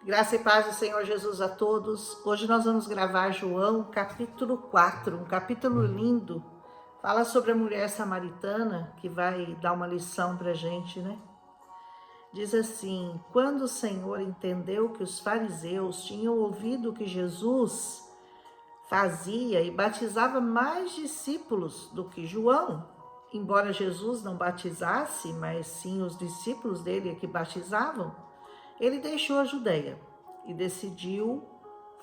Graça e paz do Senhor Jesus a todos. Hoje nós vamos gravar João capítulo 4, um capítulo lindo. Fala sobre a mulher samaritana, que vai dar uma lição pra gente, né? Diz assim: quando o Senhor entendeu que os fariseus tinham ouvido que Jesus fazia e batizava mais discípulos do que João, embora Jesus não batizasse, mas sim os discípulos dele que batizavam, ele deixou a Judeia e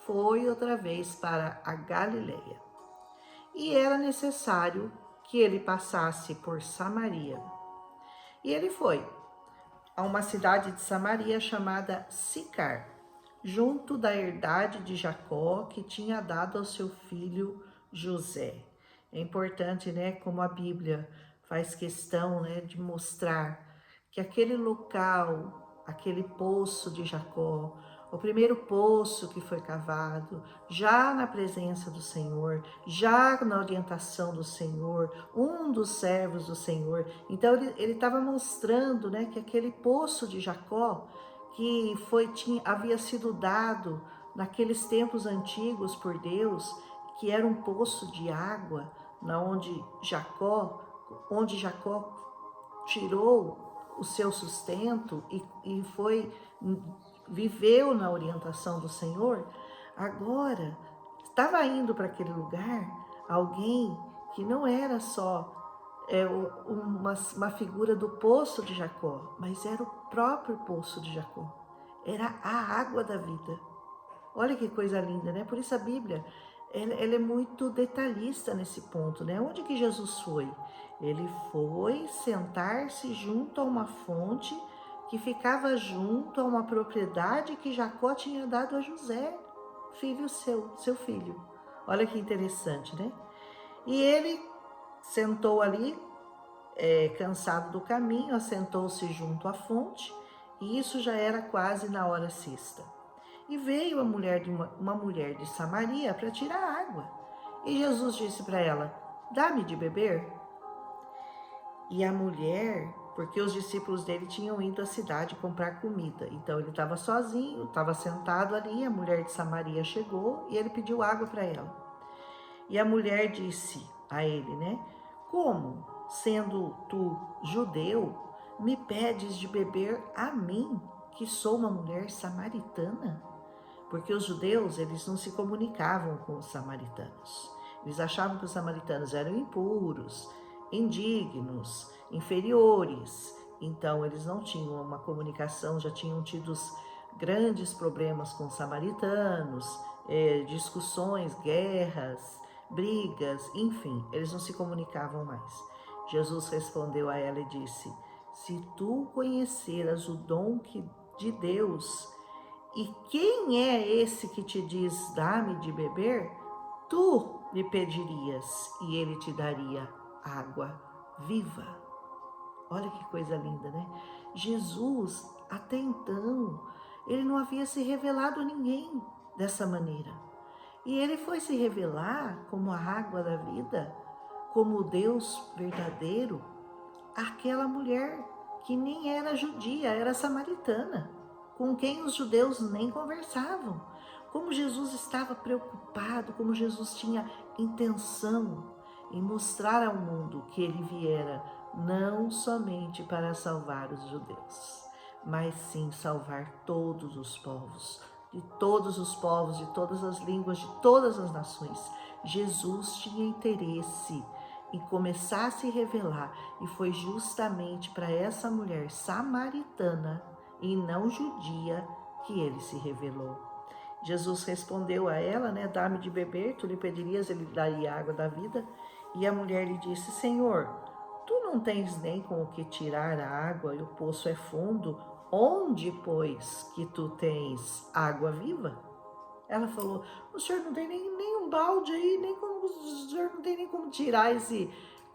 foi outra vez para a Galileia. E era necessário que ele passasse por Samaria. E ele foi a uma cidade de Samaria chamada Sicar, junto da herdade de Jacó, que tinha dado ao seu filho José. É importante, né, como a Bíblia faz questão, né, de mostrar que aquele local, aquele poço de Jacó, o primeiro poço que foi cavado, já na presença do Senhor, já na orientação do Senhor, um dos servos do Senhor. Então ele estava mostrando, né, que aquele poço de Jacó, que havia sido dado naqueles tempos antigos por Deus, que era um poço de água, onde Jacó tirou o seu sustento e viveu na orientação do Senhor. Agora estava indo para aquele lugar alguém que não era só uma figura do poço de Jacó, mas era o próprio poço de Jacó. Era a água da vida. Olha que coisa linda, né? Por isso a Bíblia, ela é muito detalhista nesse ponto, né? Onde que Jesus foi? Ele foi sentar-se junto a uma fonte que ficava junto a uma propriedade que Jacó tinha dado a José, seu filho. Olha que interessante, né? E ele sentou ali, cansado do caminho, assentou-se junto à fonte, e isso já era quase na hora sexta. E veio uma mulher de Samaria para tirar água. E Jesus disse para ela: dá-me de beber. E a mulher, porque os discípulos dele tinham ido à cidade comprar comida, então ele estava sozinho, estava sentado ali, a mulher de Samaria chegou e ele pediu água para ela. E a mulher disse a ele, né? Como, sendo tu judeu, me pedes de beber a mim, que sou uma mulher samaritana? Porque os judeus, eles não se comunicavam com os samaritanos. Eles achavam que os samaritanos eram impuros, indignos, inferiores. Então, eles não tinham uma comunicação, já tinham tido grandes problemas com os samaritanos, discussões, guerras, brigas, enfim, eles não se comunicavam mais. Jesus respondeu a ela e disse: se tu conheceras o dom de Deus, e quem é esse que te diz, dá-me de beber? Tu lhe pedirias e ele te daria água viva. Olha que coisa linda, né? Jesus, até então, ele não havia se revelado a ninguém dessa maneira. E ele foi se revelar como a água da vida, como o Deus verdadeiro, àquela mulher que nem era judia, era samaritana, com quem os judeus nem conversavam. Como Jesus estava preocupado, como Jesus tinha intenção em mostrar ao mundo que ele viera não somente para salvar os judeus, mas sim salvar todos os povos, de todas as línguas, de todas as nações. Jesus tinha interesse em começar a se revelar, e foi justamente para essa mulher samaritana e não judia que ele se revelou. Jesus respondeu a ela, né? Dá-me de beber, tu lhe pedirias, ele daria a água da vida. E a mulher lhe disse: Senhor, tu não tens nem com o que tirar a água e o poço é fundo. Onde, pois, que tu tens água viva? Ela falou: o senhor não tem nem um balde aí, o senhor não tem nem como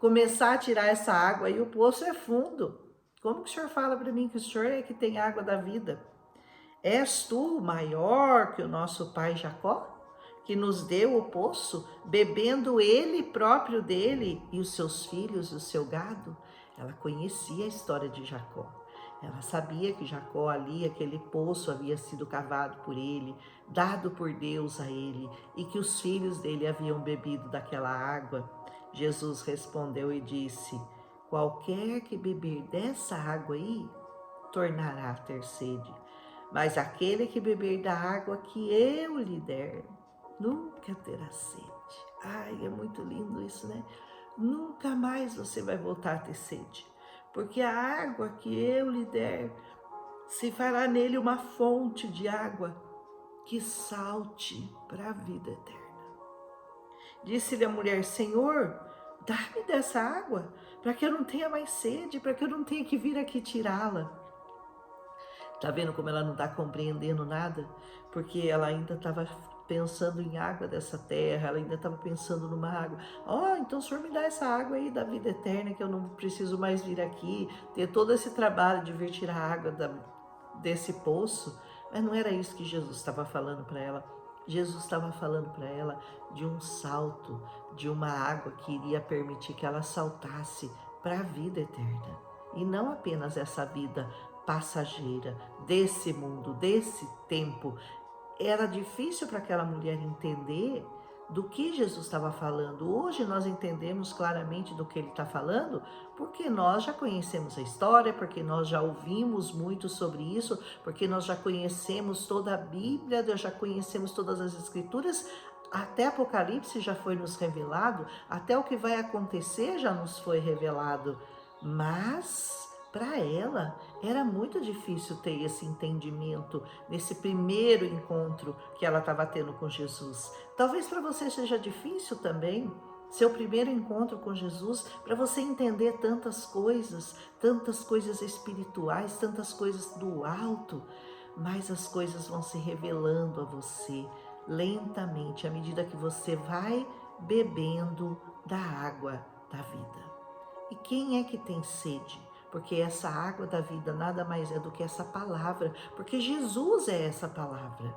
começar a tirar essa água aí, o poço é fundo. Como que o senhor fala para mim que o senhor é que tem água da vida? És tu maior que o nosso pai Jacó, que nos deu o poço, bebendo ele próprio dele e os seus filhos e o seu gado? Ela conhecia a história de Jacó. Ela sabia que Jacó ali, aquele poço havia sido cavado por ele, dado por Deus a ele, e que os filhos dele haviam bebido daquela água. Jesus respondeu e disse: qualquer que beber dessa água aí, tornará a ter sede. Mas aquele que beber da água que eu lhe der, nunca terá sede. Ai, é muito lindo isso, né? Nunca mais você vai voltar a ter sede, porque a água que eu lhe der se fará nele uma fonte de água que salte para a vida eterna. Disse-lhe a mulher: Senhor, dá-me dessa água, para que eu não tenha mais sede, para que eu não tenha que vir aqui tirá-la. Tá vendo como ela não está compreendendo nada? Porque ela ainda estava pensando em água dessa terra, ela ainda estava pensando numa água. Então o Senhor me dá essa água aí da vida eterna, que eu não preciso mais vir aqui, ter todo esse trabalho de vir tirar a água desse poço. Mas não era isso que Jesus estava falando para ela. Jesus estava falando para ela de um salto, de uma água que iria permitir que ela saltasse para a vida eterna. E não apenas essa vida passageira, desse mundo, desse tempo. Era difícil para aquela mulher entender do que Jesus estava falando. Hoje nós entendemos claramente do que ele está falando, porque nós já conhecemos a história, porque nós já ouvimos muito sobre isso, porque nós já conhecemos toda a Bíblia, já conhecemos todas as Escrituras, até Apocalipse já foi nos revelado, até o que vai acontecer já nos foi revelado. Mas para ela era muito difícil ter esse entendimento nesse primeiro encontro que ela estava tendo com Jesus. Talvez para você seja difícil também, seu primeiro encontro com Jesus, para você entender tantas coisas espirituais, tantas coisas do alto, mas as coisas vão se revelando a você lentamente, à medida que você vai bebendo da água da vida. E quem é que tem sede? Porque essa água da vida nada mais é do que essa palavra, porque Jesus é essa palavra.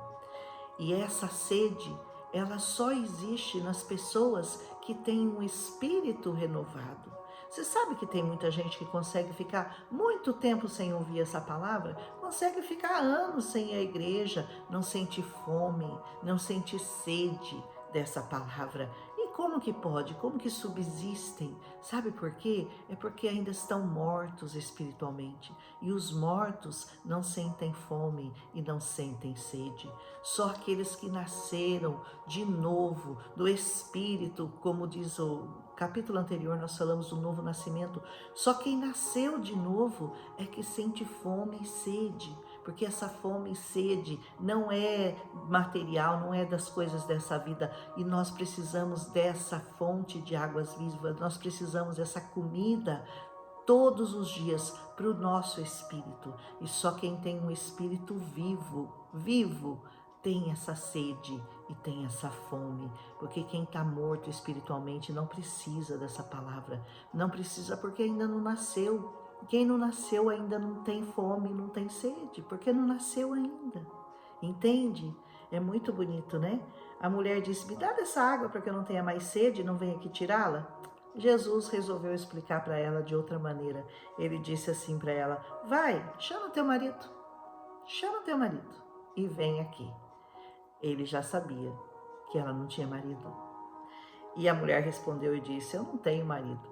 E essa sede, ela só existe nas pessoas que têm um espírito renovado. Você sabe que tem muita gente que consegue ficar muito tempo sem ouvir essa palavra? Consegue ficar anos sem ir à igreja, não sente fome, não sente sede dessa palavra. E como que pode? Como que subsistem? Sabe por quê? É porque ainda estão mortos espiritualmente. E os mortos não sentem fome e não sentem sede. Só aqueles que nasceram de novo, do Espírito, como diz o capítulo anterior, nós falamos do novo nascimento. Só quem nasceu de novo é que sente fome e sede. Porque essa fome e sede não é material, não é das coisas dessa vida. E nós precisamos dessa fonte de águas vivas, nós precisamos dessa comida todos os dias para o nosso espírito. E só quem tem um espírito vivo, tem essa sede e tem essa fome. Porque quem está morto espiritualmente não precisa dessa palavra. Não precisa porque ainda não nasceu. Quem não nasceu ainda não tem fome, não tem sede, porque não nasceu ainda. Entende? É muito bonito, né? A mulher disse: me dá dessa água para que eu não tenha mais sede e não venha aqui tirá-la. Jesus resolveu explicar para ela de outra maneira. Ele disse assim para ela: vai, chama teu marido e vem aqui. Ele já sabia que ela não tinha marido. E a mulher respondeu e disse: eu não tenho marido.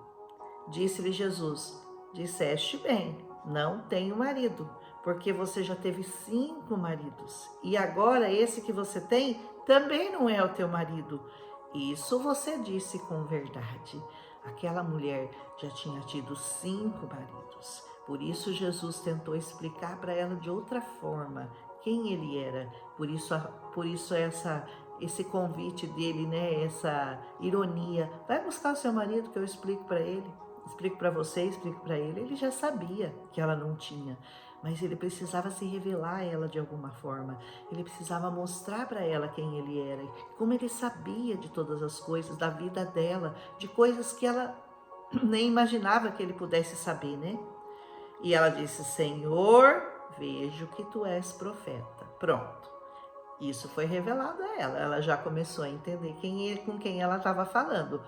Disse-lhe Jesus: disseste bem, não tenho marido, porque você já teve 5 maridos, e agora esse que você tem também não é o teu marido. Isso você disse com verdade. Aquela mulher já tinha tido 5 maridos, por isso Jesus tentou explicar para ela de outra forma quem ele era. Por isso esse convite dele, né? Essa ironia: vai buscar o seu marido que eu explico para ele. Explico para você, explico para ele. Ele já sabia que ela não tinha, mas ele precisava se revelar a ela de alguma forma. Ele precisava mostrar para ela quem ele era, como ele sabia de todas as coisas, da vida dela, de coisas que ela nem imaginava que ele pudesse saber, né? E ela disse: Senhor, vejo que tu és profeta. Pronto. Isso foi revelado a ela. Ela já começou a entender com quem ela estava falando.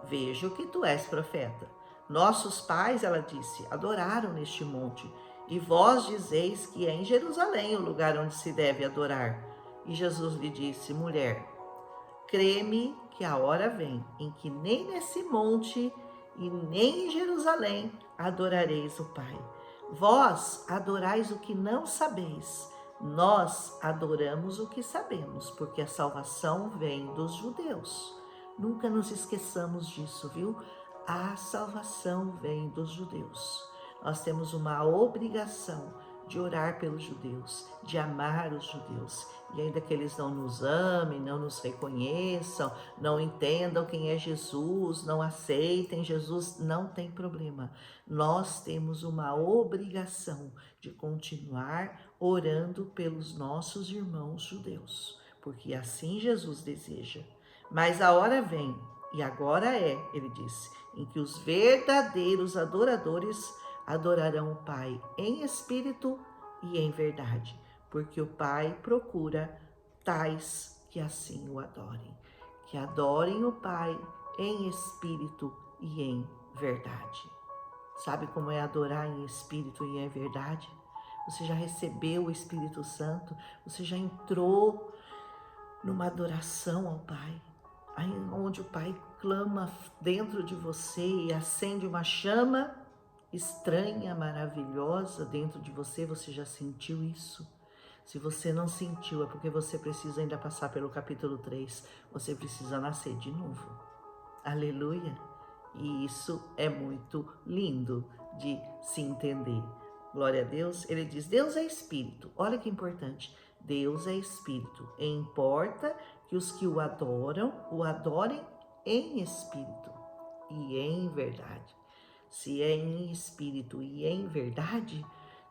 Vejo que tu és profeta. Nossos pais, ela disse, adoraram neste monte, E vós dizeis que é em Jerusalém o lugar onde se deve adorar. E Jesus lhe disse: mulher, crê-me que a hora vem em que nem nesse monte e nem em Jerusalém adorareis o Pai. Vós adorais o que não sabeis, nós adoramos o que sabemos, porque a salvação vem dos judeus. Nunca nos esqueçamos disso, viu? A salvação vem dos judeus. Nós temos uma obrigação de orar pelos judeus, de amar os judeus. E ainda que eles não nos amem, não nos reconheçam, não entendam quem é Jesus, não aceitem Jesus, não tem problema. Nós temos uma obrigação de continuar orando pelos nossos irmãos judeus, porque assim Jesus deseja. Mas a hora vem, e agora é, ele disse, em que os verdadeiros adoradores adorarão o Pai em espírito e em verdade, porque o Pai procura tais que assim o adorem, que adorem o Pai em espírito e em verdade. Sabe como é adorar em espírito e em verdade? Você já recebeu o Espírito Santo, você já entrou numa adoração ao Pai, onde o Pai clama dentro de você e acende uma chama estranha, maravilhosa dentro de você. Você já sentiu isso? Se você não sentiu, é porque você precisa ainda passar pelo capítulo 3. Você precisa nascer de novo. Aleluia! E isso é muito lindo de se entender. Glória a Deus. Ele diz, Deus é Espírito. Olha que importante. Deus é Espírito. E importa que os que o adorem em Espírito e em verdade. Se é em espírito e em verdade,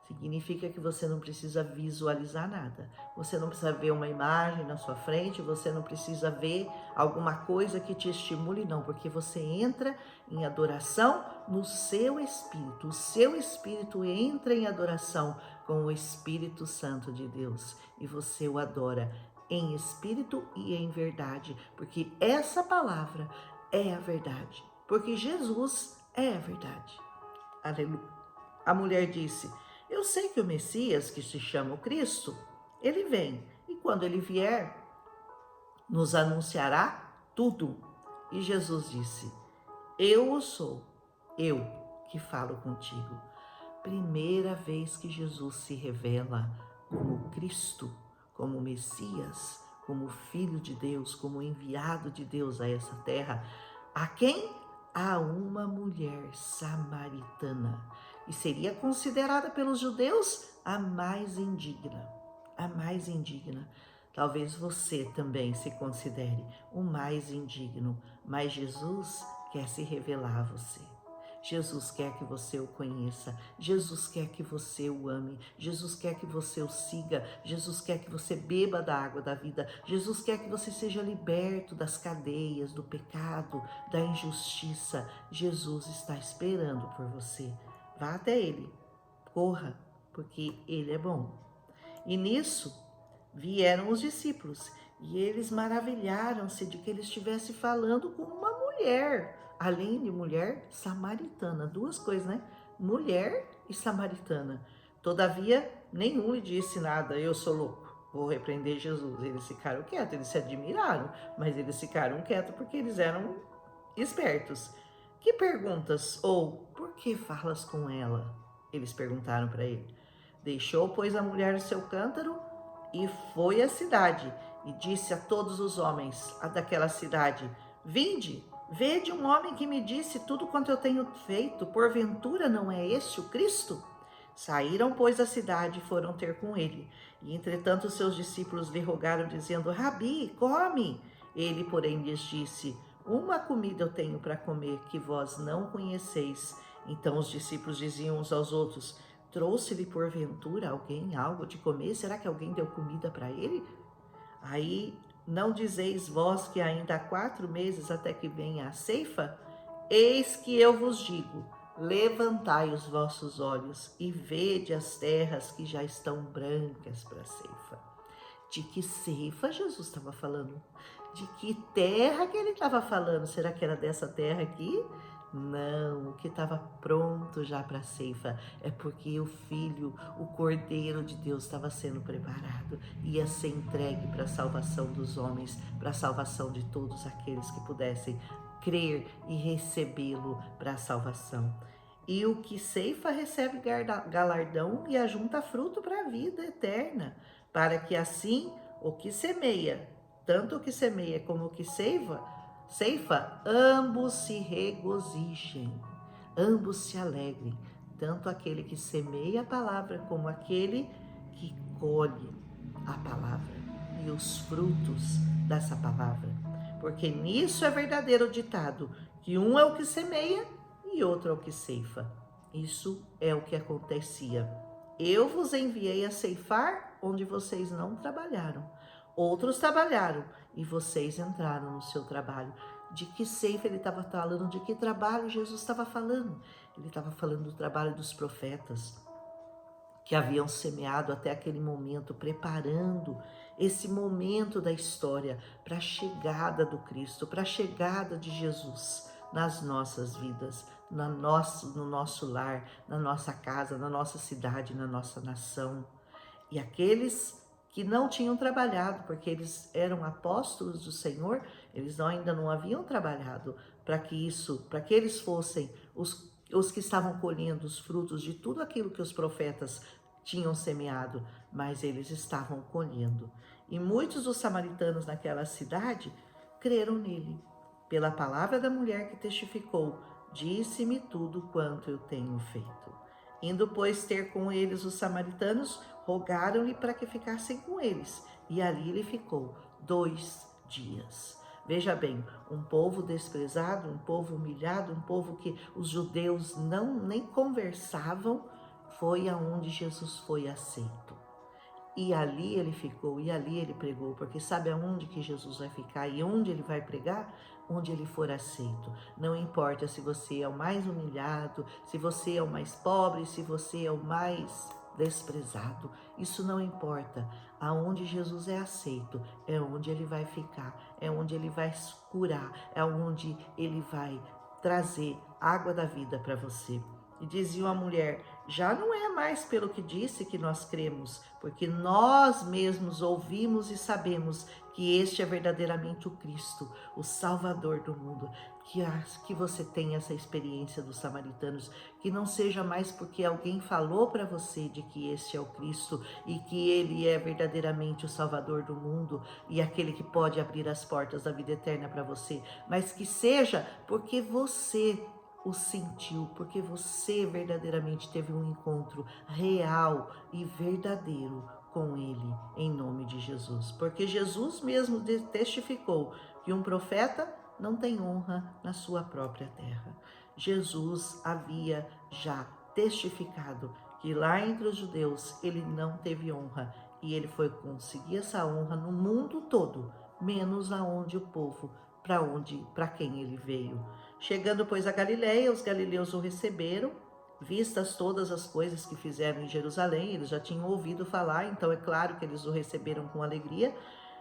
significa que você não precisa visualizar nada. Você não precisa ver uma imagem na sua frente, você não precisa ver alguma coisa que te estimule, não, porque você entra em adoração no seu espírito. O seu espírito entra em adoração com o Espírito Santo de Deus e você o adora em espírito e em verdade, porque essa palavra é a verdade, porque Jesus é a verdade. Aleluia. A mulher disse, eu sei que o Messias, que se chama o Cristo, ele vem, e quando ele vier, nos anunciará tudo. E Jesus disse, eu o sou, eu que falo contigo. Primeira vez que Jesus se revela como Cristo, como Messias, como Filho de Deus, como enviado de Deus a essa terra. A quem? A uma mulher samaritana, e seria considerada pelos judeus a mais indigna. A mais indigna. Talvez você também se considere o mais indigno, mas Jesus quer se revelar a você. Jesus quer que você o conheça, Jesus quer que você o ame, Jesus quer que você o siga, Jesus quer que você beba da água da vida, Jesus quer que você seja liberto das cadeias, do pecado, da injustiça. Jesus está esperando por você. Vá até Ele, corra, porque Ele é bom. E nisso vieram os discípulos, e eles maravilharam-se de que ele estivesse falando com uma mulher, além de mulher, samaritana. Duas coisas, né? Mulher e samaritana. Todavia, nenhum lhe disse nada, eu sou louco, vou repreender Jesus. Eles ficaram quietos, eles se admiraram, mas eles ficaram quietos porque eles eram espertos. Que perguntas? Ou, por que falas com ela? Eles perguntaram para ele. Deixou, pois, a mulher o seu cântaro e foi à cidade, e disse a todos os homens daquela cidade, vinde, vede um homem que me disse tudo quanto eu tenho feito, porventura não é este o Cristo? Saíram, pois, da cidade e foram ter com ele. E, entretanto, seus discípulos lhe rogaram, dizendo, Rabi, come. Ele, porém, lhes disse, uma comida eu tenho para comer, que vós não conheceis. Então os discípulos diziam uns aos outros, trouxe-lhe porventura alguém algo de comer? Será que alguém deu comida para ele? Aí, não dizeis vós que ainda há 4 meses até que venha a ceifa? Eis que eu vos digo, levantai os vossos olhos e vede as terras que já estão brancas para a ceifa. De que ceifa Jesus estava falando? De que terra que ele estava falando? Será que era dessa terra aqui? Não, o que estava pronto já para a ceifa é porque o Filho, o Cordeiro de Deus estava sendo preparado, ia ser entregue para a salvação dos homens, para a salvação de todos aqueles que pudessem crer e recebê-lo para a salvação. E o que ceifa recebe galardão e ajunta fruto para a vida eterna, para que assim o que semeia, tanto o que semeia como o que ceifa, ambos se regozijem, ambos se alegrem, tanto aquele que semeia a palavra como aquele que colhe a palavra e os frutos dessa palavra. Porque nisso é verdadeiro o ditado, que um é o que semeia e outro é o que ceifa. Isso é o que acontecia. Eu vos enviei a ceifar onde vocês não trabalharam. Outros trabalharam e vocês entraram no seu trabalho. De que ceifa ele estava falando? De que trabalho Jesus estava falando? Ele estava falando do trabalho dos profetas que haviam semeado até aquele momento, preparando esse momento da história para a chegada do Cristo, para a chegada de Jesus nas nossas vidas, no nosso lar, na nossa casa, na nossa cidade, na nossa nação. E aqueles que não tinham trabalhado, porque eles eram apóstolos do Senhor, eles ainda não haviam trabalhado para que eles fossem os que estavam colhendo os frutos de tudo aquilo que os profetas tinham semeado, mas eles estavam colhendo. E muitos dos samaritanos naquela cidade creram nele, pela palavra da mulher que testificou: disse-me tudo quanto eu tenho feito. Indo, pois, ter com eles os samaritanos, rogaram-lhe para que ficassem com eles, e ali ele ficou 2 dias. Veja bem, um povo desprezado, um povo humilhado, um povo que os judeus nem conversavam, foi aonde Jesus foi aceito. E ali ele ficou, e ali ele pregou, porque sabe aonde que Jesus vai ficar e onde ele vai pregar? Onde ele for aceito. Não importa se você é o mais humilhado, se você é o mais pobre, se você é o mais desprezado, isso não importa. Aonde Jesus é aceito, é onde ele vai ficar, é onde ele vai curar, é onde ele vai trazer água da vida para você. E dizia a mulher: já não é mais pelo que disse que nós cremos, porque nós mesmos ouvimos e sabemos que este é verdadeiramente o Cristo, o Salvador do mundo. Que você tenha essa experiência dos samaritanos, que não seja mais porque alguém falou para você de que este é o Cristo e que ele é verdadeiramente o Salvador do mundo e aquele que pode abrir as portas da vida eterna para você, mas que seja porque você o sentiu, porque você verdadeiramente teve um encontro real e verdadeiro com ele, em nome de Jesus. Porque Jesus mesmo testificou que um profeta não tem honra na sua própria terra. Jesus havia já testificado que lá entre os judeus ele não teve honra e ele foi conseguir essa honra no mundo todo, menos aonde o povo para quem ele veio. Chegando, pois, a Galiléia, os galileus o receberam, vistas todas as coisas que fizeram em Jerusalém, eles já tinham ouvido falar, então é claro que eles o receberam com alegria,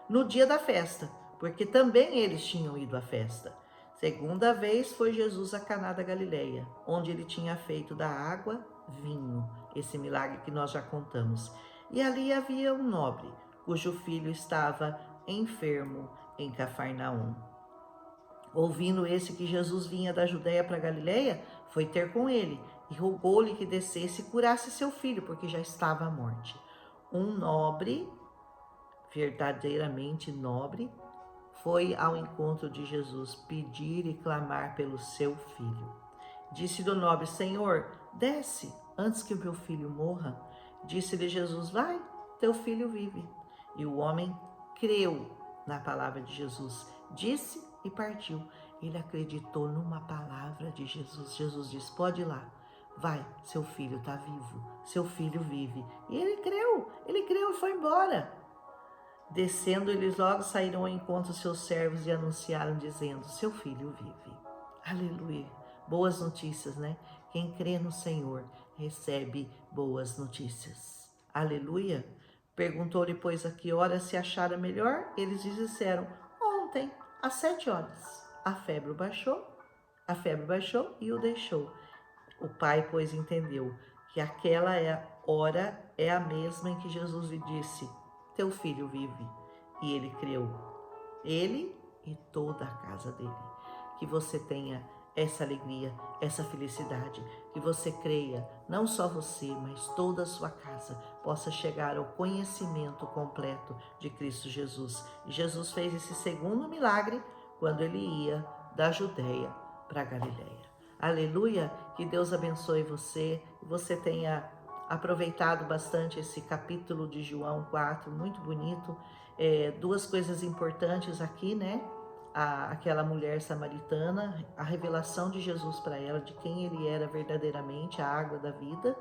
no dia da festa, porque também eles tinham ido à festa. Segunda vez foi Jesus a Caná da Galiléia, onde ele tinha feito da água vinho, esse milagre que nós já contamos. E ali havia um nobre, cujo filho estava enfermo em Cafarnaum. Ouvindo esse que Jesus vinha da Judéia para Galiléia, foi ter com ele e rogou-lhe que descesse e curasse seu filho, porque já estava à morte. Um nobre, verdadeiramente nobre, foi ao encontro de Jesus pedir e clamar pelo seu filho. Disse do nobre: Senhor, desce antes que o meu filho morra. Disse-lhe Jesus: vai, teu filho vive. E o homem creu na palavra de Jesus, disse e partiu. Ele acreditou numa palavra de Jesus. Jesus disse: pode ir lá, vai, seu filho está vivo, seu filho vive. E ele creu e foi embora. Descendo, eles logo saíram ao encontro dos seus servos e anunciaram, dizendo: seu filho vive. Aleluia. Boas notícias, né? Quem crê no Senhor recebe boas notícias. Aleluia. Perguntou-lhe, pois, a que hora se achara melhor? Eles lhe disseram: ontem, às 7 horas. A febre baixou A febre baixou e o deixou. O pai, pois, entendeu que aquela hora é a mesma em que Jesus lhe disse: teu filho vive. E ele creu. Ele e toda a casa dele. Que você tenha essa alegria, essa felicidade, que você creia, não só você, mas toda a sua casa possa chegar ao conhecimento completo de Cristo Jesus. E Jesus fez esse segundo milagre quando ele ia da Judéia para a Galiléia. Aleluia, que Deus abençoe você, que você tenha aproveitado bastante esse capítulo de João 4, muito bonito. Duas coisas importantes aqui, né? Aquela mulher samaritana, a revelação de Jesus para ela, de quem ele era verdadeiramente, a água da vida,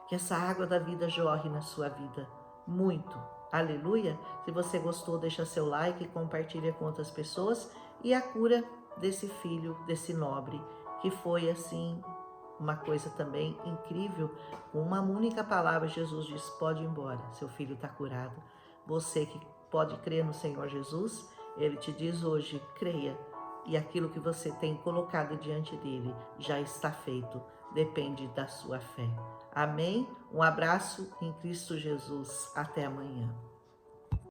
que essa água da vida jorre na sua vida, muito. Aleluia! Se você gostou, deixa seu like, compartilha com outras pessoas, e a cura desse filho, desse nobre, que foi assim, uma coisa também incrível, com uma única palavra Jesus disse: pode ir embora, seu filho está curado. Você que pode crer no Senhor Jesus, ele te diz hoje: creia, e aquilo que você tem colocado diante dele já está feito, depende da sua fé. Amém? Um abraço em Cristo Jesus, até amanhã.